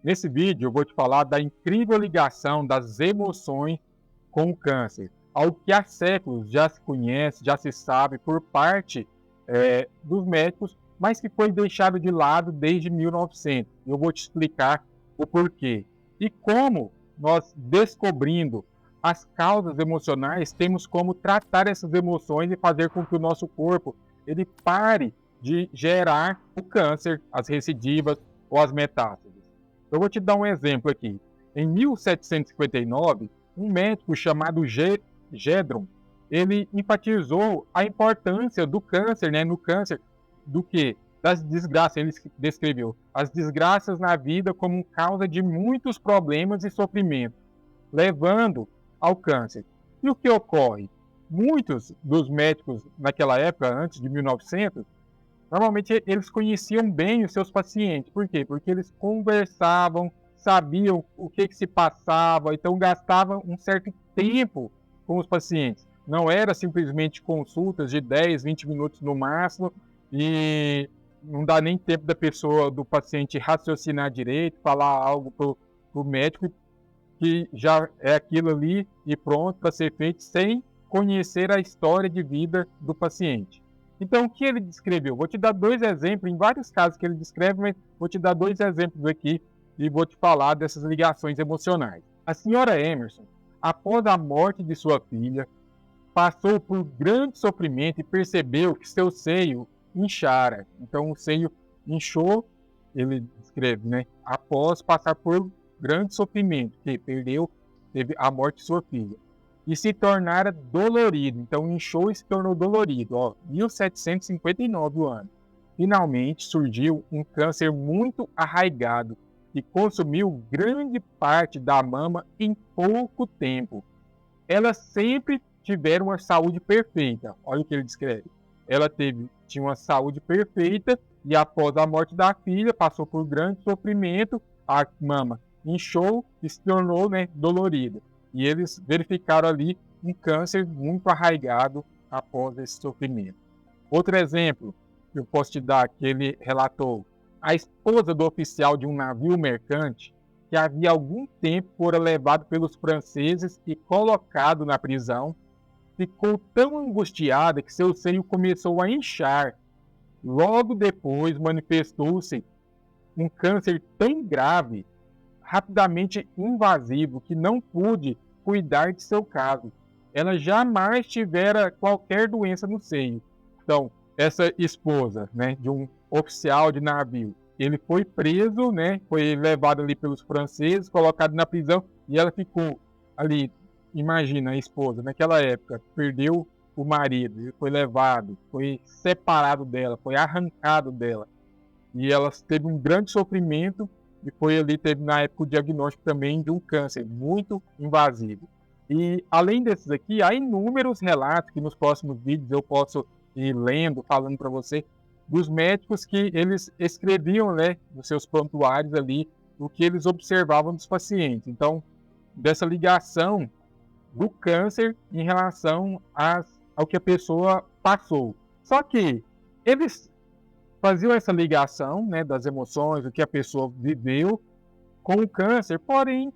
Nesse vídeo eu vou te falar da incrível ligação das emoções com o câncer, algo que há séculos já se conhece, já se sabe por parte dos médicos, mas que foi deixado de lado desde 1900. Eu vou te explicar o porquê. E como nós, descobrindo as causas emocionais, temos como tratar essas emoções e fazer com que o nosso corpo ele pare de gerar o câncer, as recidivas ou as metástases. Eu vou te dar um exemplo aqui. Em 1759, um médico chamado Gedron, ele enfatizou a importância do câncer, no câncer, do que? Das desgraças. Ele descreveu as desgraças na vida como causa de muitos problemas e sofrimento, levando ao câncer. E o que ocorre? Muitos dos médicos naquela época, antes de 1900, normalmente eles conheciam bem os seus pacientes. Por quê? Porque eles conversavam, sabiam o que se passava, então gastavam um certo tempo com os pacientes. Não era simplesmente consultas de 10, 20 minutos no máximo e não dá nem tempo da pessoa, do paciente raciocinar direito, falar algo para o médico que já é aquilo ali e pronto para ser feito sem conhecer a história de vida do paciente. Então, o que ele descreveu? Vou te dar dois exemplos, em vários casos que ele descreve, mas vou te dar dois exemplos aqui e vou te falar dessas ligações emocionais. A senhora Emerson, após a morte de sua filha, passou por grande sofrimento e percebeu que seu seio inchara. Então, o seio inchou, ele descreve, após passar por grande sofrimento, que teve a morte de sua filha, e se tornara dolorido. Então, inchou e se tornou dolorido. 1759 o ano. Finalmente surgiu um câncer muito arraigado que consumiu grande parte da mama em pouco tempo. Ela sempre tiveram uma saúde perfeita. Olha o que ele descreve. Ela tinha uma saúde perfeita e após a morte da filha passou por grande sofrimento, a mama inchou e se tornou dolorida. E eles verificaram ali um câncer muito arraigado após esse sofrimento. Outro exemplo que eu posso te dar, que ele relatou: a esposa do oficial de um navio mercante, que havia algum tempo fora levado pelos franceses e colocado na prisão, ficou tão angustiada que seu seio começou a inchar. Logo depois manifestou-se um câncer tão grave, rapidamente invasivo, que não pôde cuidar de seu caso. Ela jamais tivera qualquer doença no seio. Então, essa esposa, de um oficial de navio, ele foi preso, foi levado ali pelos franceses, colocado na prisão, e ela ficou ali. Imagina, a esposa, naquela época, perdeu o marido, ele foi levado, foi separado dela, foi arrancado dela. E ela teve um grande sofrimento e teve na época o diagnóstico também de um câncer muito invasivo. E além desses aqui, há inúmeros relatos que nos próximos vídeos eu posso ir lendo, falando para você, dos médicos que eles escreviam, nos seus prontuários ali, o que eles observavam dos pacientes. Então, dessa ligação do câncer em relação ao que a pessoa passou. Só que eles faziam essa ligação, das emoções, o que a pessoa viveu com o câncer, porém,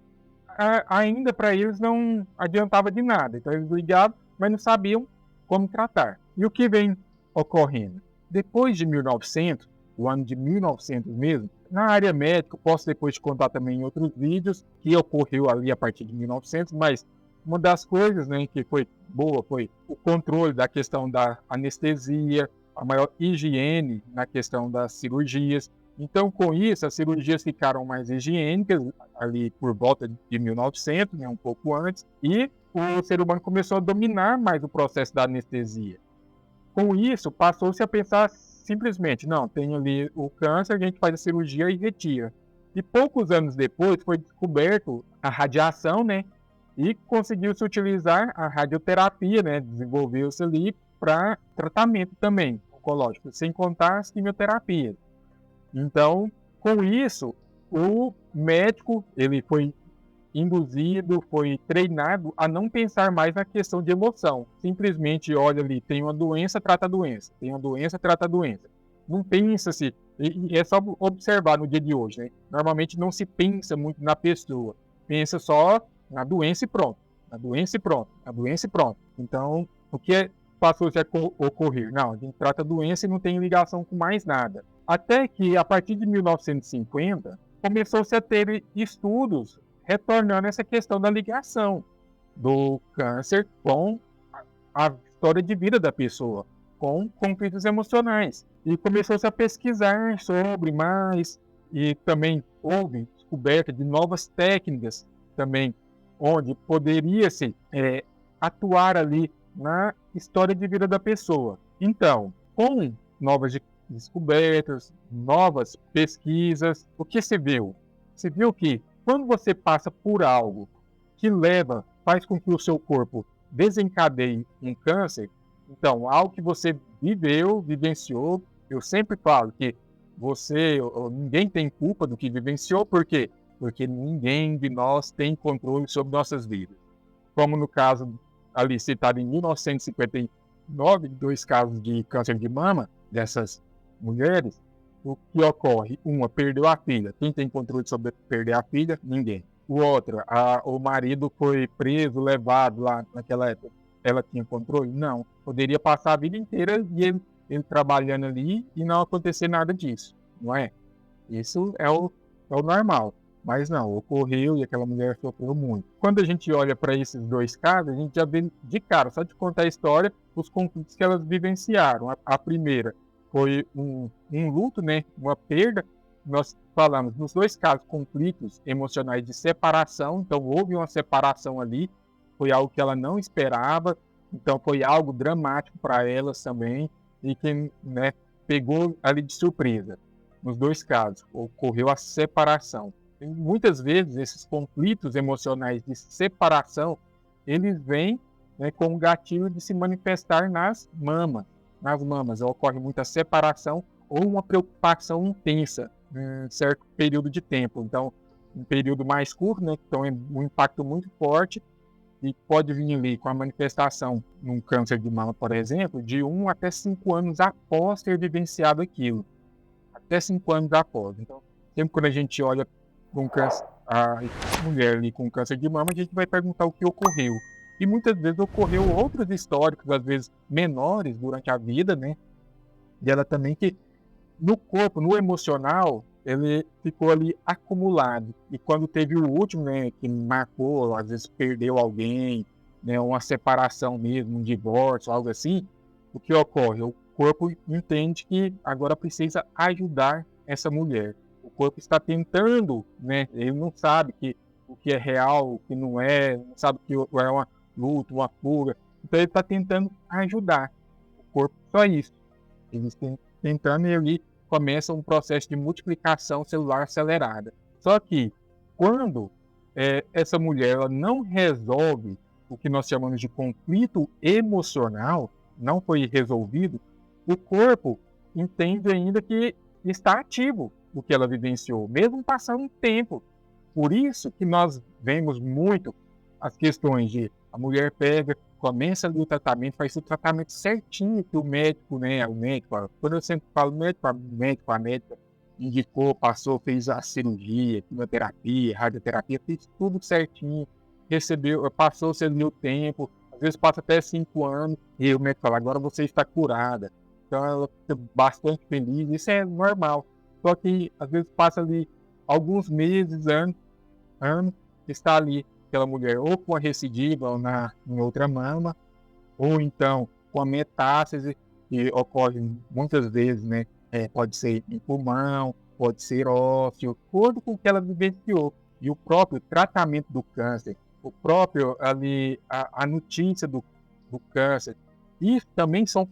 ainda para eles não adiantava de nada. Então eles ligavam, mas não sabiam como tratar. E o que vem ocorrendo? Depois de 1900, o ano de 1900 mesmo, na área médica, posso depois te contar também em outros vídeos, que ocorreu ali a partir de 1900, mas uma das coisas que foi boa foi o controle da questão da anestesia, a maior higiene na questão das cirurgias. Então, com isso, as cirurgias ficaram mais higiênicas ali por volta de 1900, um pouco antes, e o ser humano começou a dominar mais o processo da anestesia. Com isso, passou-se a pensar simplesmente, não, tem ali o câncer, a gente faz a cirurgia e retira. E poucos anos depois foi descoberto a radiação, e conseguiu-se utilizar a radioterapia, desenvolveu-se ali para tratamento também oncológico, sem contar as quimioterapias. Então, com isso, o médico ele foi induzido, foi treinado a não pensar mais na questão de emoção. Simplesmente olha ali, tem uma doença, trata a doença. Tem uma doença, trata a doença. Não pensa-se E é só observar no dia de hoje, né? Normalmente não se pensa muito na pessoa, pensa só na doença e pronto. Na doença e pronto. Na doença e pronto. Então, o que passou a ocorrer? Não, a gente trata a doença e não tem ligação com mais nada. Até que, a partir de 1950, começou-se a ter estudos retornando essa questão da ligação do câncer com a história de vida da pessoa, com conflitos emocionais. E começou-se a pesquisar sobre mais, e também houve descoberta de novas técnicas também, onde poderia-se atuar ali na história de vida da pessoa. Então, com novas descobertas, novas pesquisas, o que se viu? Se viu que quando você passa por algo que faz com que o seu corpo desencadeie um câncer, então, algo que você vivenciou, eu sempre falo que ninguém tem culpa do que vivenciou, por quê? Porque ninguém de nós tem controle sobre nossas vidas. Como no caso ali citado em 1959, 2 casos de câncer de mama dessas mulheres, o que ocorre? Uma perdeu a filha. Quem tem controle sobre perder a filha? Ninguém. O outro, o marido foi preso, levado lá naquela época. Ela tinha controle? Não. Poderia passar a vida inteira e ele trabalhando ali e não acontecer nada disso, não é? Isso é o normal. Mas não, ocorreu e aquela mulher sofreu muito. Quando a gente olha para esses 2 casos, a gente já vê de cara, só de contar a história, os conflitos que elas vivenciaram. A primeira foi um luto, né? Uma perda. Nós falamos, nos 2 casos, conflitos emocionais de separação. Então, houve uma separação ali. Foi algo que ela não esperava. Então, foi algo dramático para elas também. E que, né, pegou ali de surpresa. Nos 2 casos, ocorreu a separação. E muitas vezes, esses conflitos emocionais de separação, eles vêm, né, com o gatilho de se manifestar nas mamas. Nas mamas ocorre muita separação ou uma preocupação intensa em certo período de tempo. Então, um período mais curto, né, então é um impacto muito forte e pode vir ali com a manifestação num câncer de mama, por exemplo, de 1 até 5 anos após ter vivenciado aquilo. Até 5 anos após. Então, sempre quando a gente olha com câncer, a mulher ali com câncer de mama, a gente vai perguntar o que ocorreu. E muitas vezes ocorreu outros históricos, às vezes menores durante a vida, né? E ela também que no corpo, no emocional, ele ficou ali acumulado. E quando teve o último, né, que marcou, às vezes perdeu alguém, né, uma separação mesmo, um divórcio, algo assim, o que ocorre? O corpo entende que agora precisa ajudar essa mulher. O corpo está tentando, né, ele não sabe o que é real, o que não sabe que é uma luta, uma cura. Então ele está tentando ajudar o corpo, só isso. Eles tentando e ali começa um processo de multiplicação celular acelerada. Só que quando essa mulher ela não resolve o que nós chamamos de conflito emocional, não foi resolvido, o corpo entende ainda que está ativo o que ela vivenciou, mesmo passando um tempo. Por isso que nós vemos muito as questões de a mulher começa ali o tratamento, faz o tratamento certinho que o médico, né, quando eu sempre falo médico, a médica indicou, passou, fez a cirurgia, quimioterapia, radioterapia, fez tudo certinho, passou-se ali o tempo, às vezes passa até 5 anos, e o médico fala, agora você está curada. Então ela fica bastante feliz, isso é normal. Só que às vezes passa ali alguns meses, anos, está ali aquela mulher ou com a recidiva ou em outra mama, ou então com a metástase, que ocorre muitas vezes, né? Pode ser em pulmão, pode ser ósseo, tudo com o que ela vivenciou. E o próprio tratamento do câncer, o próprio ali, a notícia do câncer, e também são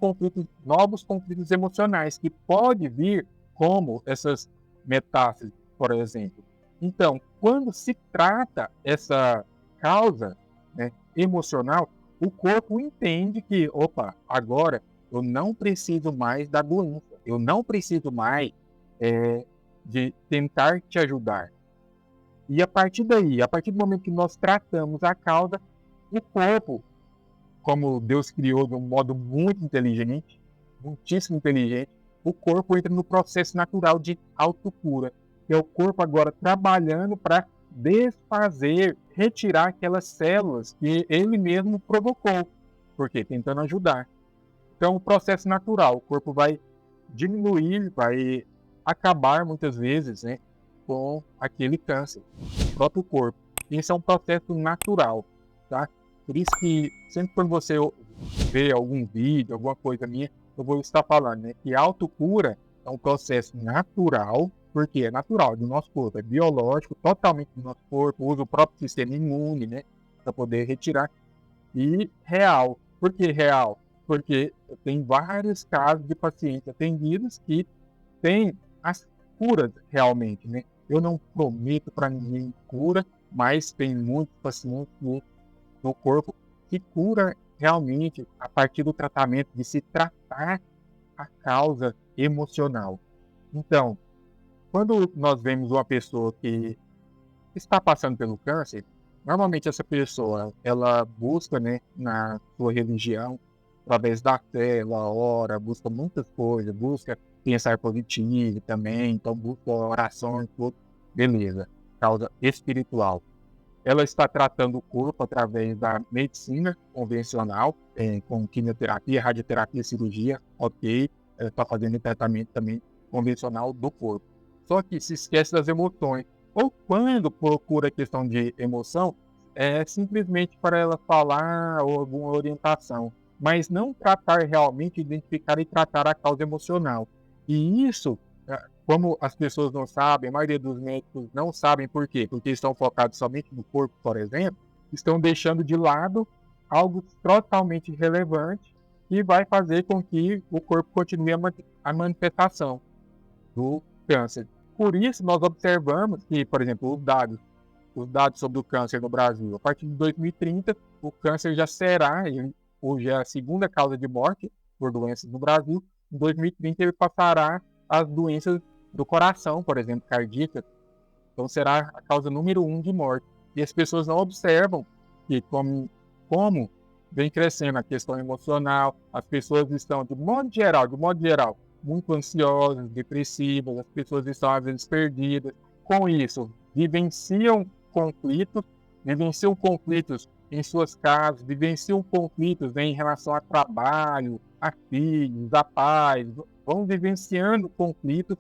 novos conflitos emocionais, que pode vir como essas metástases, por exemplo. Então, quando se trata essa causa, né, emocional, o corpo entende que, opa, agora eu não preciso mais da doença, eu não preciso mais de tentar te ajudar. E a partir daí, a partir do momento que nós tratamos a causa, o corpo, como Deus criou de um modo muito inteligente, muitíssimo inteligente, o corpo entra no processo natural de autocura, que é o corpo agora trabalhando para desfazer, retirar aquelas células que ele mesmo provocou, porque tentando ajudar. Então, o processo natural, o corpo vai diminuir, vai acabar muitas vezes, né, com aquele câncer, o próprio corpo. Isso é um processo natural, tá? Por isso que sempre quando você vê algum vídeo, alguma coisa minha, eu vou estar falando, né, que a autocura é um processo natural, porque é natural do nosso corpo, é biológico, totalmente do nosso corpo, usa o próprio sistema imune, né, para poder retirar, e real. Por que real? Porque tem vários casos de pacientes atendidos que têm as curas realmente, né? Eu não prometo para ninguém cura, mas tem muitos pacientes no corpo que cura realmente a partir do tratamento, de se tratar a causa emocional. Então, quando nós vemos uma pessoa que está passando pelo câncer, normalmente essa pessoa, ela busca, né, na sua religião, através da fé, ela ora, busca muitas coisas, busca pensar positivo também, então busca orações, tudo, beleza, causa espiritual. Ela está tratando o corpo através da medicina convencional, com quimioterapia, radioterapia, cirurgia, ok. Ela está fazendo tratamento também convencional do corpo. Só que se esquece das emoções. Ou quando procura a questão de emoção, é simplesmente para ela falar ou alguma orientação, mas não tratar realmente, identificar e tratar a causa emocional. E isso, como as pessoas não sabem, a maioria dos médicos não sabem por quê? Porque estão focados somente no corpo, por exemplo, estão deixando de lado algo totalmente relevante que vai fazer com que o corpo continue a manifestação do câncer. Por isso, nós observamos que, por exemplo, os dados sobre o câncer no Brasil, a partir de 2030, o câncer já será, hoje é a segunda causa de morte por doenças no Brasil. Em 2030, ele passará as doenças do coração, por exemplo, cardíacas. Então, será a causa número 1 de morte. E as pessoas não observam que, como vem crescendo a questão emocional, as pessoas estão, de modo geral, muito ansiosas, depressivas, as pessoas estão, às vezes, perdidas. Com isso, vivenciam conflitos em suas casas, vivenciam conflitos, né, em relação a trabalho, a filhos, a pais, vão vivenciando conflitos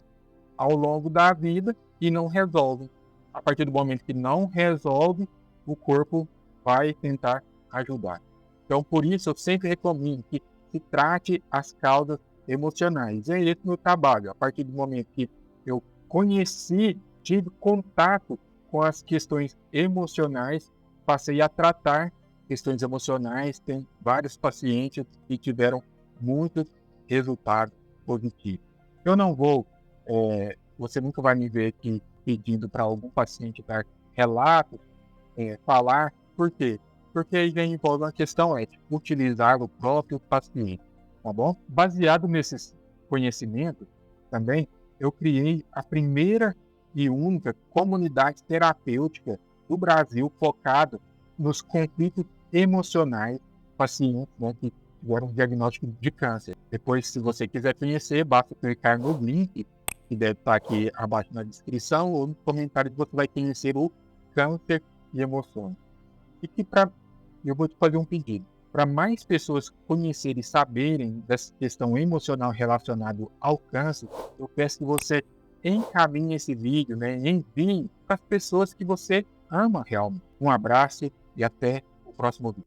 ao longo da vida e não resolvem. A partir do momento que não resolve, o corpo vai tentar ajudar. Então, por isso, eu sempre recomendo que se trate as causas emocionais. É esse meu trabalho. A partir do momento que eu conheci, tive contato com as questões emocionais, passei a tratar questões emocionais. Tem vários pacientes que tiveram muitos resultados positivos. Eu não vou, você nunca vai me ver aqui pedindo para algum paciente dar relatos, falar. Por quê? Porque aí vem envolve uma questão ética, utilizar o próprio paciente, tá bom? Baseado nesses conhecimentos, também, eu criei a primeira e única comunidade terapêutica do Brasil focada nos conflitos emocionais pacientes, né, que tiveram um diagnóstico de câncer. Depois, se você quiser conhecer, basta clicar no link, que deve estar aqui abaixo na descrição, ou no comentário que você vai conhecer o câncer e emoções. E que eu vou te fazer um pedido. Para mais pessoas conhecerem e saberem dessa questão emocional relacionada ao câncer, eu peço que você encaminhe esse vídeo, né, envie para as pessoas que você ama realmente. Um abraço e até o próximo vídeo.